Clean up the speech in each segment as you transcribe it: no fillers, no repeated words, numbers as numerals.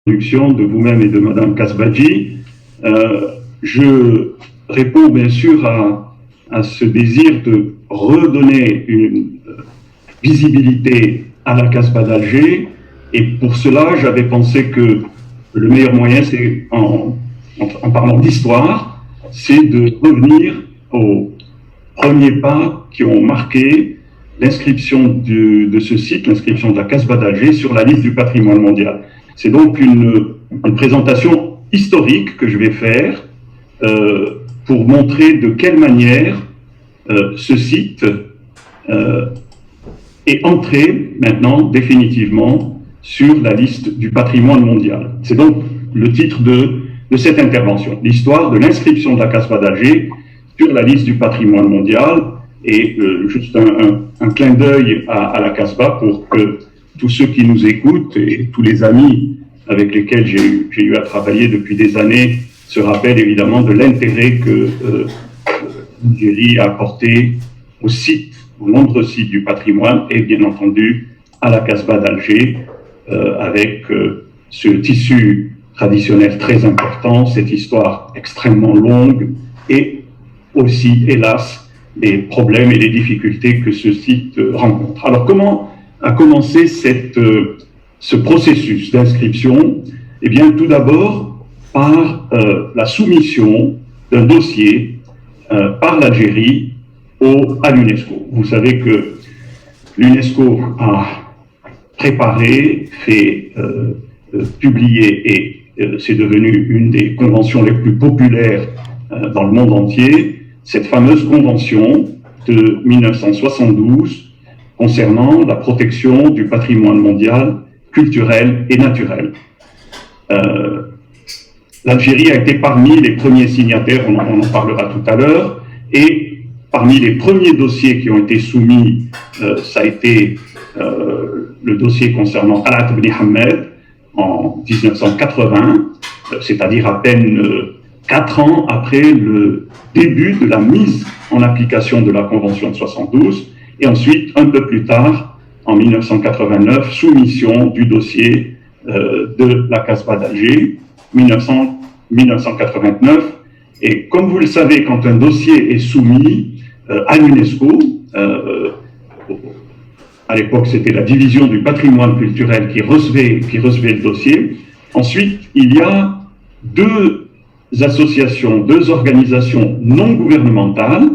De vous-même et de Madame Kasbadji. Je réponds bien sûr à ce désir de redonner une visibilité à la Casbah d'Alger, et pour cela j'avais pensé que le meilleur moyen, c'est en parlant d'histoire, c'est de revenir aux premiers pas qui ont marqué l'inscription de ce site, l'inscription de la Casbah d'Alger sur la liste du patrimoine mondial. C'est donc une présentation historique que je vais faire pour montrer de quelle manière ce site est entré maintenant définitivement sur la liste du patrimoine mondial. C'est donc le titre de cette intervention, l'histoire de l'inscription de la Casbah d'Alger sur la liste du patrimoine mondial, et juste un clin d'œil à la Casbah pour que tous ceux qui nous écoutent et tous les amis avec lesquels j'ai eu à travailler depuis des années se rappellent évidemment de l'intérêt que l'Algérie a apporté aux sites, aux nombreux sites du patrimoine, et bien entendu à la Casbah d'Alger, avec ce tissu traditionnel très important, cette histoire extrêmement longue, et aussi, hélas, les problèmes et les difficultés que ce site rencontre. Alors, comment a commencé ce processus d'inscription? Eh bien, tout d'abord, par la soumission d'un dossier par l'Algérie à l'UNESCO. Vous savez que l'UNESCO a préparé, publié, et c'est devenu une des conventions les plus populaires dans le monde entier, cette fameuse convention de 1972 concernant la protection du patrimoine mondial culturel et naturel. L'Algérie a été parmi les premiers signataires, on en parlera tout à l'heure, et parmi les premiers dossiers qui ont été soumis, ça a été le dossier concernant Alat ibn Hamad en 1980, c'est-à-dire à peine 4 ans après le début de la mise en application de la Convention de 72, et ensuite, un peu plus tard, en 1989, soumission du dossier de la Casbah d'Alger, 1989. Et comme vous le savez, quand un dossier est soumis à l'UNESCO, à l'époque c'était la division du patrimoine culturel qui recevait le dossier, ensuite il y a deux associations, deux organisations non gouvernementales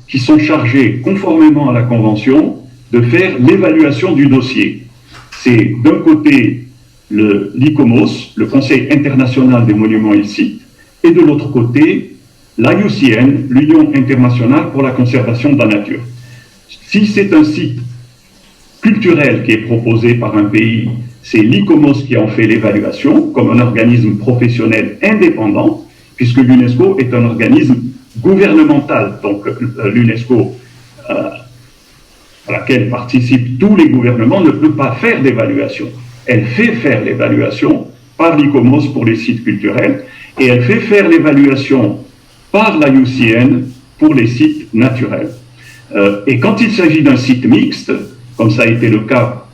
qui sont chargées, conformément à la Convention, de faire l'évaluation du dossier. C'est d'un côté l'ICOMOS, le Conseil international des monuments et sites, et de l'autre côté l'IUCN, l'Union internationale pour la conservation de la nature. Si c'est un site culturel qui est proposé par un pays, c'est l'ICOMOS qui en fait l'évaluation, comme un organisme professionnel indépendant, puisque l'UNESCO est un organisme gouvernemental. Donc l'UNESCO, à laquelle participent tous les gouvernements, ne peut pas faire d'évaluation. Elle fait faire l'évaluation par l'ICOMOS pour les sites culturels, et elle fait faire l'évaluation par la IUCN pour les sites naturels. Et quand il s'agit d'un site mixte, comme ça a été le cas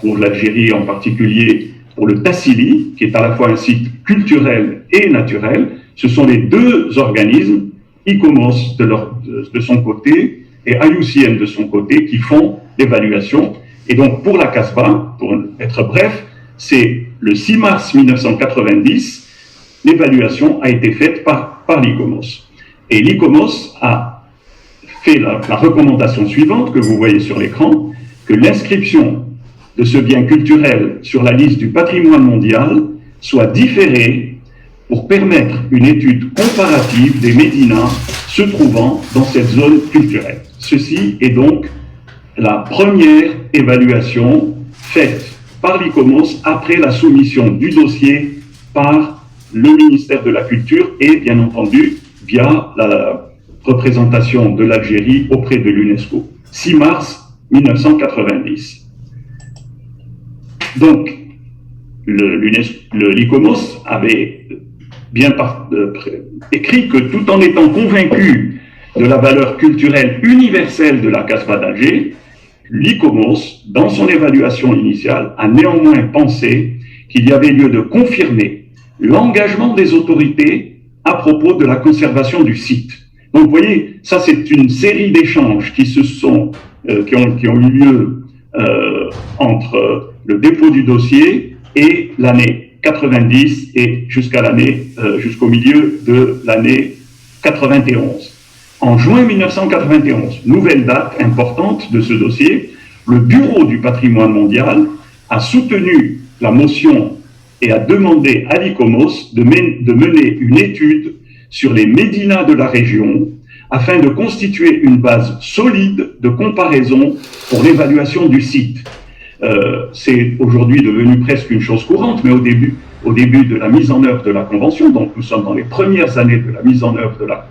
pour l'Algérie, en particulier pour le Tassili, qui est à la fois un site culturel et naturel, ce sont les deux organismes, ICOMOS de son côté et IUCN de son côté, qui font l'évaluation. Et donc pour la Casbah, pour être bref, c'est le 6 mars 1990, l'évaluation a été faite par l'ICOMOS. Et l'ICOMOS a fait la recommandation suivante que vous voyez sur l'écran, que l'inscription de ce bien culturel sur la liste du patrimoine mondial soit différée pour permettre une étude comparative des médinas se trouvant dans cette zone culturelle. Ceci est donc la première évaluation faite par l'ICOMOS après la soumission du dossier par le ministère de la Culture et bien entendu via la représentation de l'Algérie auprès de l'UNESCO. 6 mars 1990. Donc, l'ICOMOS avait bien écrit que tout en étant convaincu de la valeur culturelle universelle de la Casbah d'Alger, l'ICOMOS, dans son évaluation initiale, a néanmoins pensé qu'il y avait lieu de confirmer l'engagement des autorités à propos de la conservation du site. Donc, vous voyez, ça c'est une série d'échanges qui ont eu lieu entre le dépôt du dossier et l'année 90 et jusqu'au milieu de l'année 91. En juin 1991, nouvelle date importante de ce dossier, le Bureau du patrimoine mondial a soutenu la motion et a demandé à l'ICOMOS de mener une étude sur les médinas de la région afin de constituer une base solide de comparaison pour l'évaluation du site. C'est aujourd'hui devenu presque une chose courante, mais au début de la mise en œuvre de la Convention, donc nous sommes dans les premières années de la mise en œuvre de la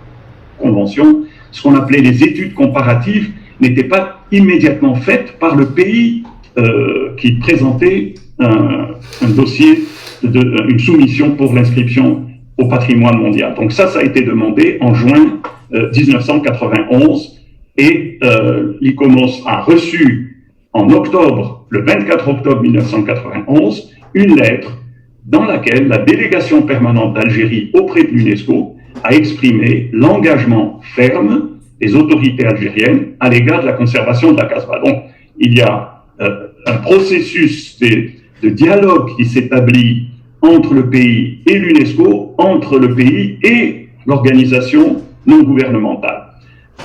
Convention, ce qu'on appelait les études comparatives n'étaient pas immédiatement faites par le pays qui présentait un dossier, une soumission pour l'inscription au patrimoine mondial. Donc ça a été demandé en juin 1991 et l'ICOMOS a reçu en octobre, le 24 octobre 1991, une lettre dans laquelle la délégation permanente d'Algérie auprès de l'UNESCO a exprimé l'engagement ferme des autorités algériennes à l'égard de la conservation de la Casbah. Donc, il y a un processus de dialogue qui s'établit entre le pays et l'UNESCO, entre le pays et l'organisation non gouvernementale.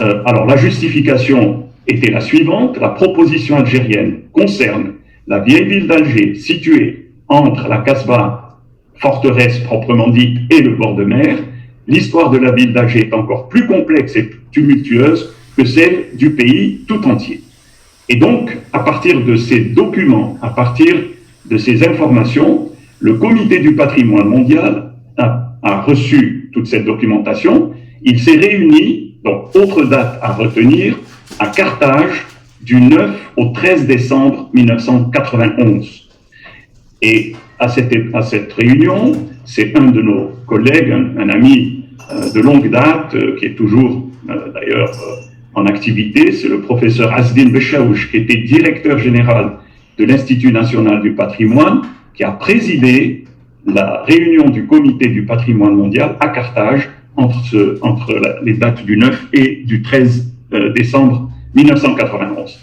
Alors, la justification était la suivante. La proposition algérienne concerne la vieille ville d'Alger, située entre la Casbah, forteresse proprement dite, et le bord de mer. L'histoire de la ville d'Alger est encore plus complexe et tumultueuse que celle du pays tout entier. Et donc, à partir de ces documents, à partir de ces informations, le Comité du patrimoine mondial a reçu toute cette documentation. Il s'est réuni, donc autre date à retenir, à Carthage du 9 au 13 décembre 1991. Et à cette réunion, c'est un de nos collègues, un ami de longue date, qui est toujours d'ailleurs en activité, c'est le professeur Asdin Bechaouch, qui était directeur général de l'Institut national du patrimoine, qui a présidé la réunion du Comité du patrimoine mondial à Carthage entre les dates du 9 et du 13 décembre 1991.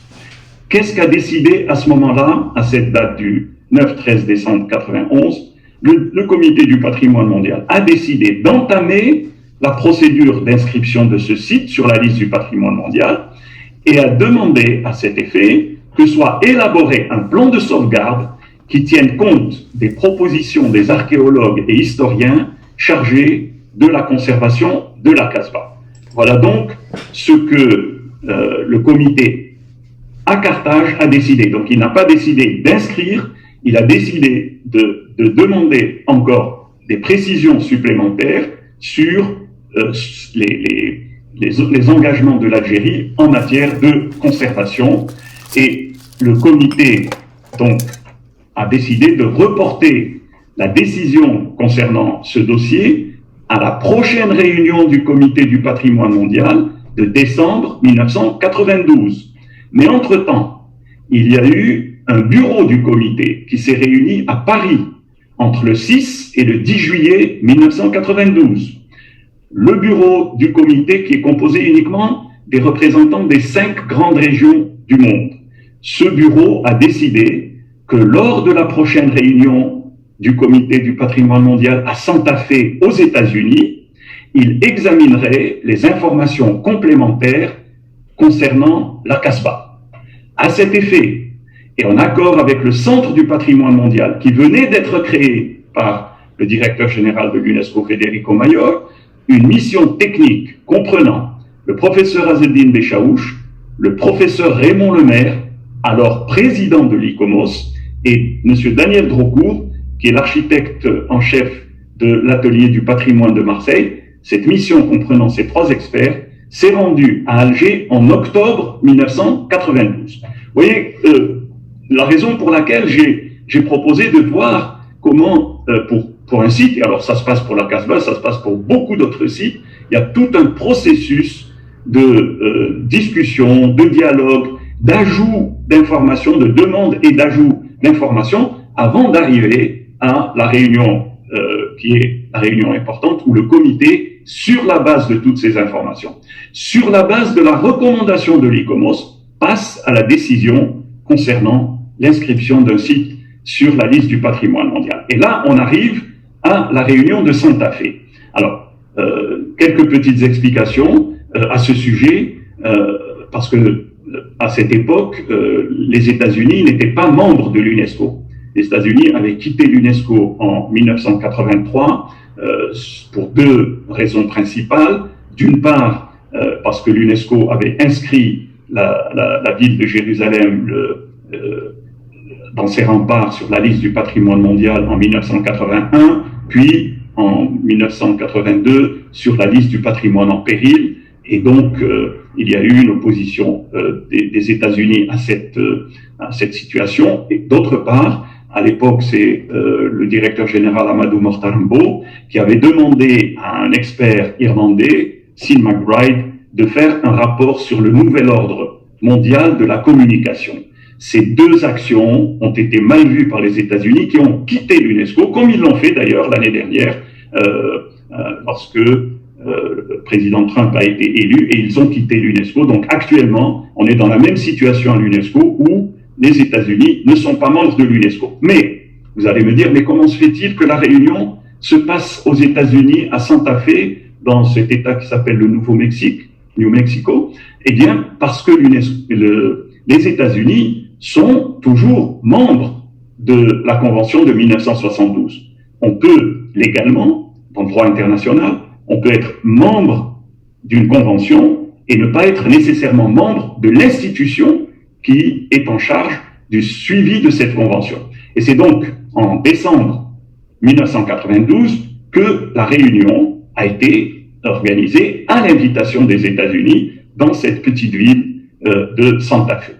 Qu'est-ce qu'a décidé à ce moment-là, à cette date du 9-13 décembre 1991 ? Le Comité du patrimoine mondial a décidé d'entamer la procédure d'inscription de ce site sur la liste du patrimoine mondial et a demandé à cet effet que soit élaboré un plan de sauvegarde qui tienne compte des propositions des archéologues et historiens chargés de la conservation de la Casbah. Voilà donc ce que le comité à Carthage a décidé. Donc il n'a pas décidé d'inscrire, il a décidé de demander encore des précisions supplémentaires sur les engagements de l'Algérie en matière de conservation. Et le comité donc a décidé de reporter la décision concernant ce dossier à la prochaine réunion du Comité du patrimoine mondial de décembre 1992. Mais entre-temps, il y a eu un bureau du comité qui s'est réuni à Paris entre le 6 et le 10 juillet 1992. Le bureau du comité qui est composé uniquement des représentants des 5 grandes régions du monde. Ce bureau a décidé que lors de la prochaine réunion du Comité du patrimoine mondial à Santa Fe aux États-Unis, il examinerait les informations complémentaires concernant la Casbah. À cet effet, et en accord avec le Centre du patrimoine mondial qui venait d'être créé par le directeur général de l'UNESCO, Federico Mayor, une mission technique comprenant le professeur Azzeddine Beshaouch, le professeur Raymond Lemaire, alors président de l'ICOMOS, et M. Daniel Drocourt, qui est l'architecte en chef de l'atelier du patrimoine de Marseille. Cette mission comprenant ces 3 experts s'est rendue à Alger en octobre 1992. Vous voyez, la raison pour laquelle j'ai proposé de voir comment, pour un site, et alors ça se passe pour la Casbah, ça se passe pour beaucoup d'autres sites, il y a tout un processus de discussion, de dialogue, d'ajout d'informations, de demande et d'ajout d'informations avant d'arriver à la réunion qui est la réunion importante où le comité, sur la base de toutes ces informations, sur la base de la recommandation de l'ICOMOS, passe à la décision concernant l'inscription d'un site sur la liste du patrimoine mondial. Et là, on arrive à la réunion de Santa Fe. Alors, quelques petites explications à ce sujet, parce que à cette époque, les États-Unis n'étaient pas membres de l'UNESCO. Les États-Unis avaient quitté l'UNESCO en 1983 pour 2 raisons principales. D'une part, parce que l'UNESCO avait inscrit la ville de Jérusalem dans ses remparts sur la liste du patrimoine mondial en 1981, puis en 1982 sur la liste du patrimoine en péril. Et donc, il y a eu une opposition des États-Unis à cette situation. Et d'autre part, à l'époque, c'est le directeur général Amadou Mortarambo qui avait demandé à un expert irlandais, Sean McBride, de faire un rapport sur le nouvel ordre mondial de la communication. Ces 2 actions ont été mal vues par les États-Unis qui ont quitté l'UNESCO, comme ils l'ont fait d'ailleurs l'année dernière, lorsque le président Trump a été élu, et ils ont quitté l'UNESCO. Donc actuellement, on est dans la même situation à l'UNESCO où les États-Unis ne sont pas membres de l'UNESCO. Mais, vous allez me dire, mais comment se fait-il que la réunion se passe aux États-Unis, à Santa Fe, dans cet État qui s'appelle le Nouveau-Mexique, New Mexico? Eh bien, parce que les États-Unis sont toujours membres de la Convention de 1972. On peut légalement, dans le droit international, on peut être membre d'une convention et ne pas être nécessairement membre de l'institution qui est en charge du suivi de cette convention. Et c'est donc en décembre 1992 que la réunion a été organisée à l'invitation des États-Unis dans cette petite ville de Santa Fe.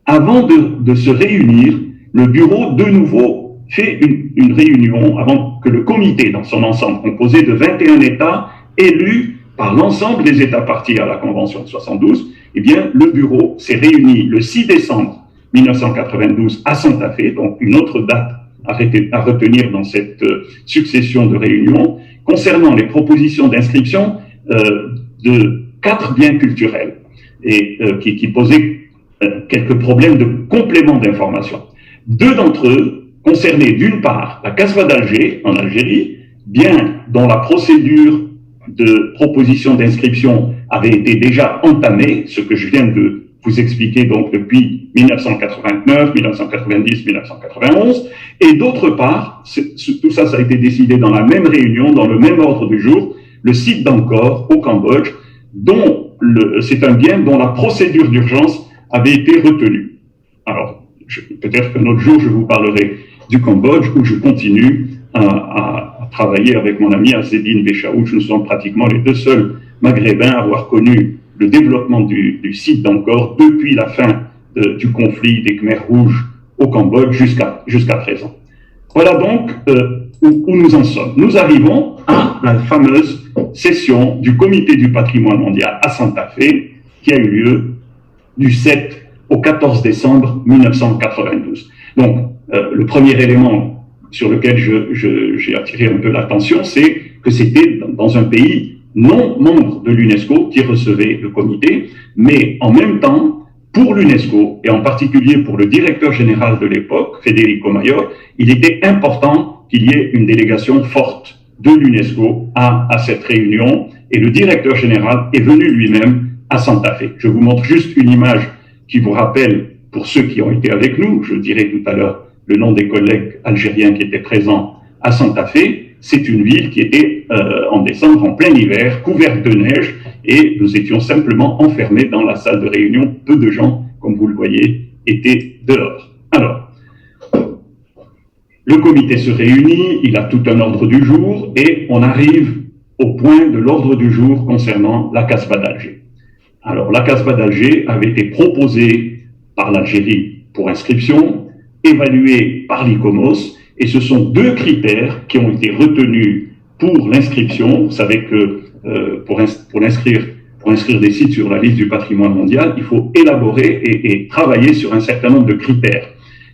Avant de se réunir, le bureau de nouveau fait une réunion avant que le comité dans son ensemble, composé de 21 États élus par l'ensemble des États partis à la Convention de 72, eh bien, le bureau s'est réuni le 6 décembre 1992 à Santa Fe, donc une autre date à retenir dans cette succession de réunions, concernant les propositions d'inscription de 4 biens culturels et qui posaient quelques problèmes de complément d'information. 2 d'entre eux concernaient d'une part la Casbah d'Alger, en Algérie, bien dont la procédure de proposition d'inscription avait été déjà entamée, ce que je viens de vous expliquer donc depuis 1989, 1990, 1991, et d'autre part, tout ça, ça a été décidé dans la même réunion, dans le même ordre du jour, le site d'Angkor, au Cambodge, dont c'est un bien dont la procédure d'urgence avait été retenue. Alors, peut-être qu'un autre jour, je vous parlerai du Cambodge, où je continue à travailler avec mon ami Azzeddine Beshaouch. Nous sommes pratiquement les 2 seuls maghrébins à avoir connu le développement du site d'Angkor depuis la fin du conflit des Khmers rouges au Cambodge jusqu'à présent. Voilà donc où nous en sommes. Nous arrivons à la fameuse session du Comité du patrimoine mondial à Santa Fe qui a eu lieu du 7 au 14 décembre 1992. Donc, le premier élément sur lequel j'ai attiré un peu l'attention, c'est que c'était dans un pays non membre de l'UNESCO qui recevait le comité, mais en même temps, pour l'UNESCO, et en particulier pour le directeur général de l'époque, Federico Mayor, il était important qu'il y ait une délégation forte de l'UNESCO à cette réunion, et le directeur général est venu lui-même à Santa Fe. Je vous montre juste une image qui vous rappelle, pour ceux qui ont été avec nous, je dirai tout à l'heure le nom des collègues algériens qui étaient présents à Santa Fe. c'est une ville qui était en décembre, en plein hiver, couverte de neige, et nous étions simplement enfermés dans la salle de réunion. Peu de gens, comme vous le voyez, étaient dehors. Alors, le comité se réunit, il a tout un ordre du jour, et on arrive au point de l'ordre du jour concernant la Casbah d'Alger. Alors, la Casbah d'Alger avait été proposée par l'Algérie pour inscription, évaluée par l'ICOMOS, et ce sont deux critères qui ont été retenus pour l'inscription. Vous savez que pour inscrire des sites sur la liste du patrimoine mondial, il faut élaborer et travailler sur un certain nombre de critères.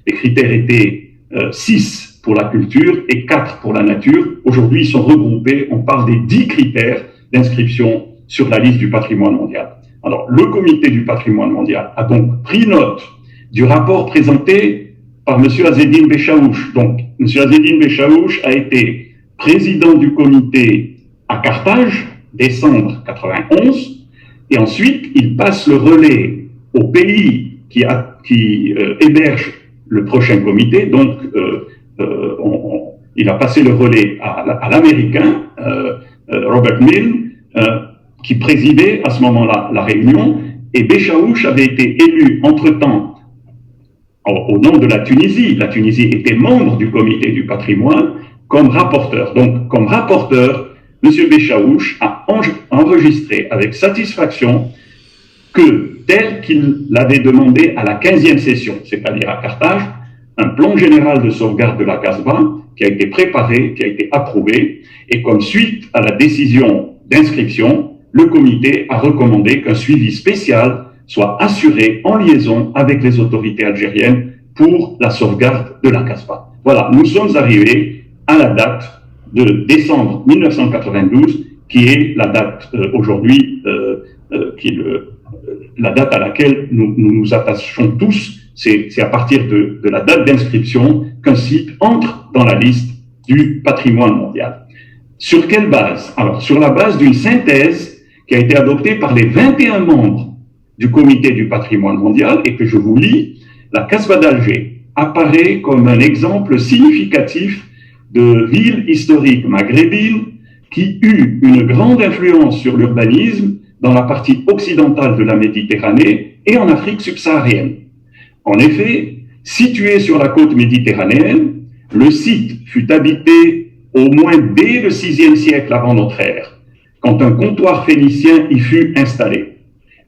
Les critères étaient 6 pour la culture et 4 pour la nature. Aujourd'hui, ils sont regroupés, on parle des 10 critères d'inscription sur la liste du patrimoine mondial. Alors, le comité du patrimoine mondial a donc pris note du rapport présenté par M. Azzedine Bechaouch. Donc, M. Azzedine Bechaouch a été président du comité à Carthage, décembre 91, et ensuite, il passe le relais au pays qui héberge le prochain comité. Donc, il a passé le relais à l'Américain, Robert Milne, qui présidait à ce moment-là la réunion, et Bechaouch avait été élu entre-temps au nom de la Tunisie. La Tunisie était membre du comité du patrimoine comme rapporteur. Donc, comme rapporteur, M. Bechaouch a enregistré avec satisfaction que, tel qu'il l'avait demandé à la 15e session, c'est-à-dire à Carthage, un plan général de sauvegarde de la Casbah qui a été préparé, qui a été approuvé, et comme suite à la décision d'inscription, le comité a recommandé qu'un suivi spécial soit assuré en liaison avec les autorités algériennes pour la sauvegarde de la Casbah. Voilà, nous sommes arrivés à la date de décembre 1992, qui est la date aujourd'hui, la date à laquelle nous nous attachons tous. C'est à partir de la date d'inscription qu'un site entre dans la liste du patrimoine mondial. Sur quelle base? Alors, sur la base d'une synthèse qui a été adoptée par les 21 membres du comité du patrimoine mondial, et que je vous lis. La Casbah d'Alger apparaît comme un exemple significatif de ville historique maghrébine qui eut une grande influence sur l'urbanisme dans la partie occidentale de la Méditerranée et en Afrique subsaharienne. En effet, situé sur la côte méditerranéenne, le site fut habité au moins dès le VIe siècle avant notre ère, quand un comptoir phénicien y fut installé.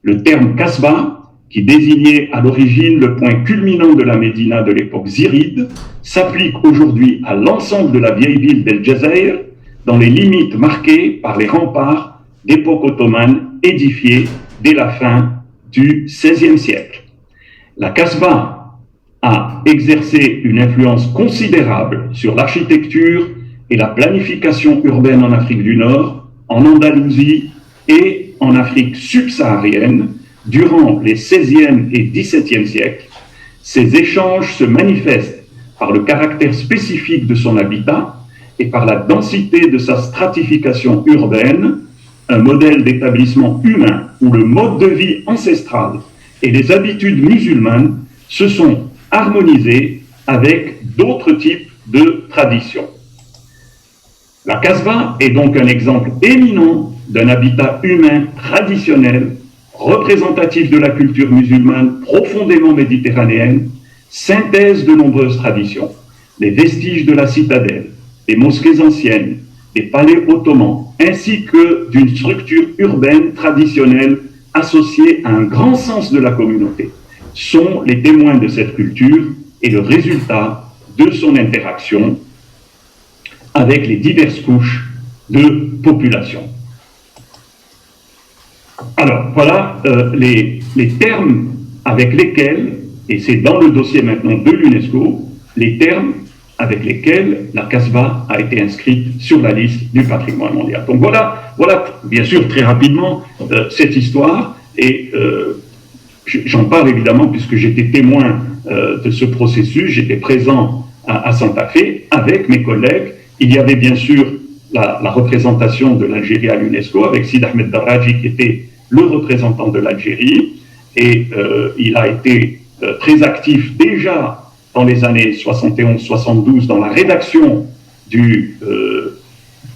Le terme Casbah, qui désignait à l'origine le point culminant de la Médina de l'époque ziride, s'applique aujourd'hui à l'ensemble de la vieille ville d'El Jazaïr, dans les limites marquées par les remparts d'époque ottomane édifiés dès la fin du XVIe siècle. La Casbah a exercé une influence considérable sur l'architecture et la planification urbaine en Afrique du Nord, en Andalousie et en Afrique subsaharienne durant les XVIe et XVIIe siècles. Ces échanges se manifestent par le caractère spécifique de son habitat et par la densité de sa stratification urbaine, un modèle d'établissement humain où le mode de vie ancestral et les habitudes musulmanes se sont harmonisés avec d'autres types de traditions. La Casbah est donc un exemple éminent d'un habitat humain traditionnel, représentatif de la culture musulmane profondément méditerranéenne, synthèse de nombreuses traditions, les vestiges de la citadelle, des mosquées anciennes, des palais ottomans, ainsi que d'une structure urbaine traditionnelle associée à un grand sens de la communauté, sont les témoins de cette culture et le résultat de son interaction avec les diverses couches de population. Alors, voilà les termes avec lesquels, et c'est dans le dossier maintenant de l'UNESCO, les termes avec lesquels la Casbah a été inscrite sur la liste du patrimoine mondial. Donc voilà bien sûr, très rapidement, cette histoire, et j'en parle évidemment puisque j'étais témoin de ce processus, j'étais présent à Santa Fe avec mes collègues. Il y avait bien sûr la représentation de l'Algérie à l'UNESCO avec Sid Ahmed Daraji qui était le représentant de l'Algérie, et il a été très actif déjà dans les années 71-72 dans la rédaction du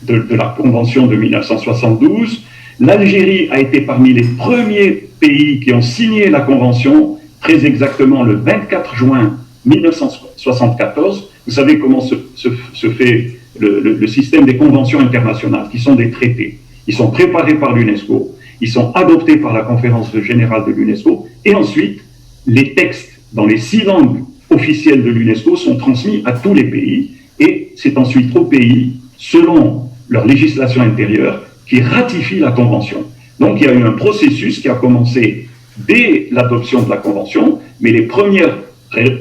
de la Convention de 1972. L'Algérie a été parmi les premiers pays qui ont signé la Convention, très exactement le 24 juin 1974. Vous savez comment se fait le système des conventions internationales, qui sont des traités. Ils sont préparés par l'UNESCO, ils sont adoptés par la conférence générale de l'UNESCO, et ensuite, les textes dans les 6 langues officielles de l'UNESCO sont transmis à tous les pays, et c'est ensuite aux pays, selon leur législation intérieure, qui ratifient la Convention. Donc il y a eu un processus qui a commencé dès l'adoption de la Convention, mais les premières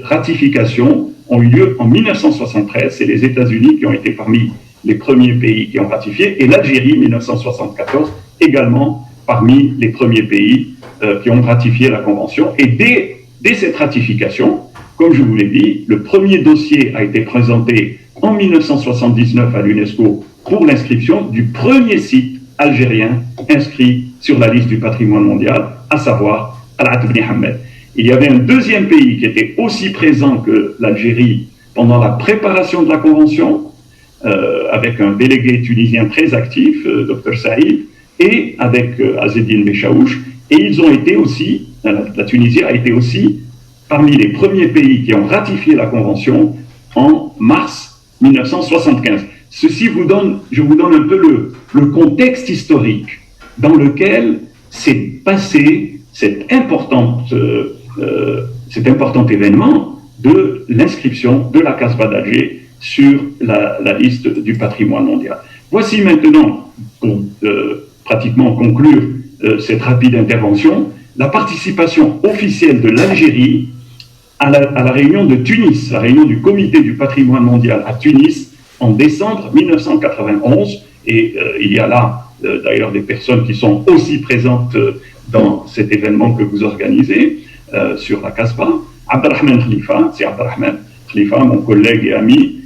ratifications ont eu lieu en 1973. C'est les États-Unis qui ont été parmi les premiers pays qui ont ratifié, et l'Algérie, 1974, également parmi les premiers pays qui ont ratifié la Convention. Et dès cette ratification, comme je vous l'ai dit, le premier dossier a été présenté en 1979 à l'UNESCO pour l'inscription du premier site algérien inscrit sur la liste du patrimoine mondial, à savoir Al-At Bni Hamed. Il y avait un deuxième pays qui était aussi présent que l'Algérie pendant la préparation de la Convention, avec un délégué tunisien très actif, Dr Saïd, et avec Azzedine Bechaouch, et ils ont été aussi, la Tunisie a été aussi parmi les premiers pays qui ont ratifié la Convention en mars 1975. Ceci vous donne, je vous donne un peu le contexte historique dans lequel s'est passé cet important événement de l'inscription de la Casbah d'Alger sur la liste du patrimoine mondial. Voici maintenant, pour pratiquement conclure cette rapide intervention, la participation officielle de l'Algérie à la réunion de Tunis, la réunion du Comité du patrimoine mondial à Tunis, en décembre 1991, et il y a là d'ailleurs des personnes qui sont aussi présentes dans cet événement que vous organisez sur la Casbah. Abdelrahman Khalifa, c'est Abdelrahman Khalifa, mon collègue et ami.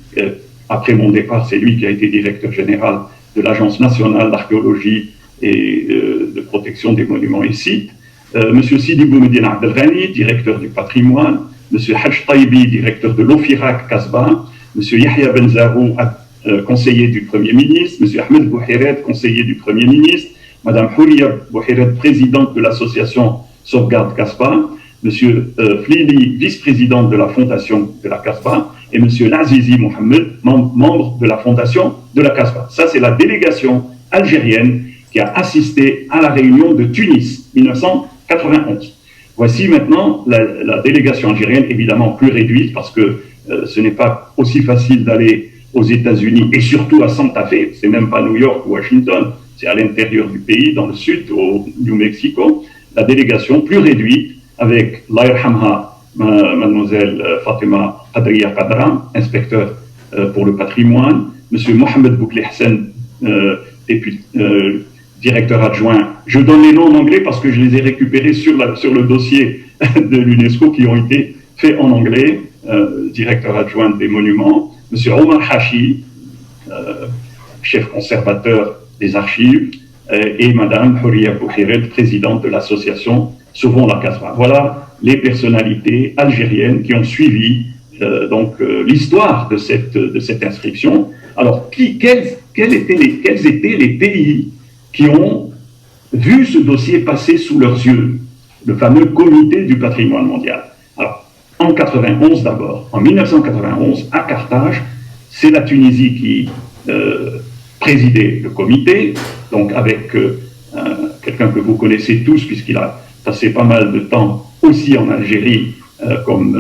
Après mon départ, c'est lui qui a été directeur général de l'Agence nationale d'archéologie et de protection des monuments et sites. Monsieur Sidi Boumedine Abdelghani, directeur du patrimoine. Monsieur Haj Taibi, directeur de l'OFIRAC Casbah. Monsieur Yahya Benzarou, conseiller du Premier ministre. Monsieur Ahmed Bouhiret, conseiller du Premier ministre. Madame Houria Bouhiret, présidente de l'association Sauvegarde Casbah. Monsieur Flili, vice-président de la fondation de la Casbah. Et Monsieur Lazizi Mohamed, membre de la fondation de la Casbah. Ça, c'est la délégation algérienne qui a assisté à la réunion de Tunis, 1991. Voici maintenant la délégation algérienne, évidemment plus réduite, parce que ce n'est pas aussi facile d'aller aux États-Unis, et surtout à Santa Fe, c'est même pas New York ou Washington, c'est à l'intérieur du pays, dans le sud, au New Mexico. La délégation plus réduite, avec l'Ayrhamha, mademoiselle Fatima Qadriya Qadram, inspecteur pour le patrimoine, monsieur Mohamed Boukli Hassan, directeur adjoint. Je donne les noms en anglais parce que je les ai récupérés sur le dossier de l'UNESCO qui ont été faits en anglais, directeur adjoint des monuments, monsieur Omar Hachi, chef conservateur des archives, et madame Houria Bouhiret, présidente de l'association Sauvons la Casbah. Voilà les personnalités algériennes qui ont suivi l'histoire de cette inscription. Alors, quels étaient les pays qui ont vu ce dossier passer sous leurs yeux, le fameux comité du patrimoine mondial? Alors, en 91 d'abord, en 1991, à Carthage, c'est la Tunisie qui présidait le comité, donc avec quelqu'un que vous connaissez tous, puisqu'il a passé pas mal de temps aussi en Algérie comme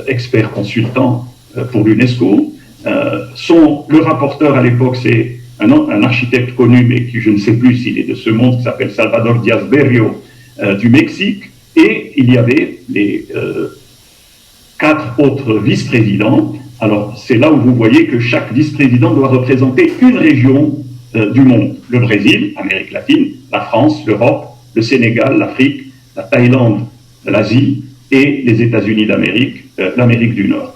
expert consultant pour l'UNESCO. Le rapporteur à l'époque, c'est un architecte connu, mais qui je ne sais plus s'il est de ce monde, qui s'appelle Salvador Diaz Berrio du Mexique, et il y avait les 4 autres vice-présidents. Alors c'est là où vous voyez que chaque vice-président doit représenter une région du monde. Le Brésil, l'Amérique latine, la France, l'Europe, le Sénégal, l'Afrique, la Thaïlande, l'Asie et les États-Unis d'Amérique, l'Amérique du Nord.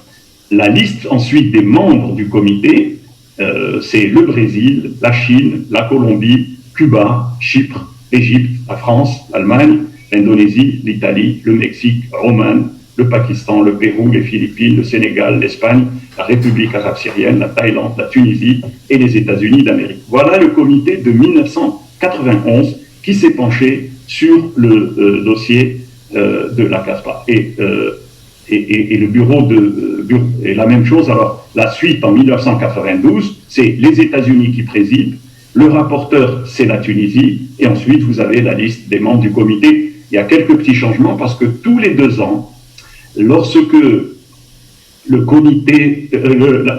La liste ensuite des membres du comité, c'est le Brésil, la Chine, la Colombie, Cuba, Chypre, l'Égypte, la France, l'Allemagne, l'Indonésie, l'Italie, le Mexique, Oman, le Pakistan, le Pérou, les Philippines, le Sénégal, l'Espagne, la République arabe syrienne, la Thaïlande, la Tunisie et les États-Unis d'Amérique. Voilà le comité de 1991 qui s'est penché sur le dossier de la CASPA. Et le bureau et la même chose. Alors, la suite en 1992, c'est les États-Unis qui président, le rapporteur, c'est la Tunisie, et ensuite, vous avez la liste des membres du comité. Il y a quelques petits changements parce que tous les 2 ans, lorsque le comité,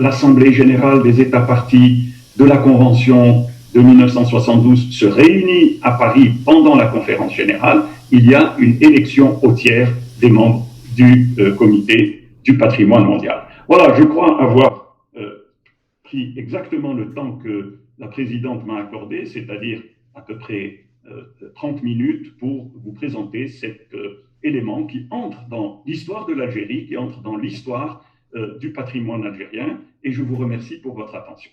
l'Assemblée générale des États parties de la Convention de 1972 se réunit à Paris pendant la conférence générale, il y a une élection au tiers des membres du comité du patrimoine mondial. Voilà, je crois avoir pris exactement le temps que la présidente m'a accordé, c'est-à-dire à peu près 30 minutes pour vous présenter cet élément qui entre dans l'histoire de l'Algérie, qui entre dans l'histoire du patrimoine algérien, et je vous remercie pour votre attention.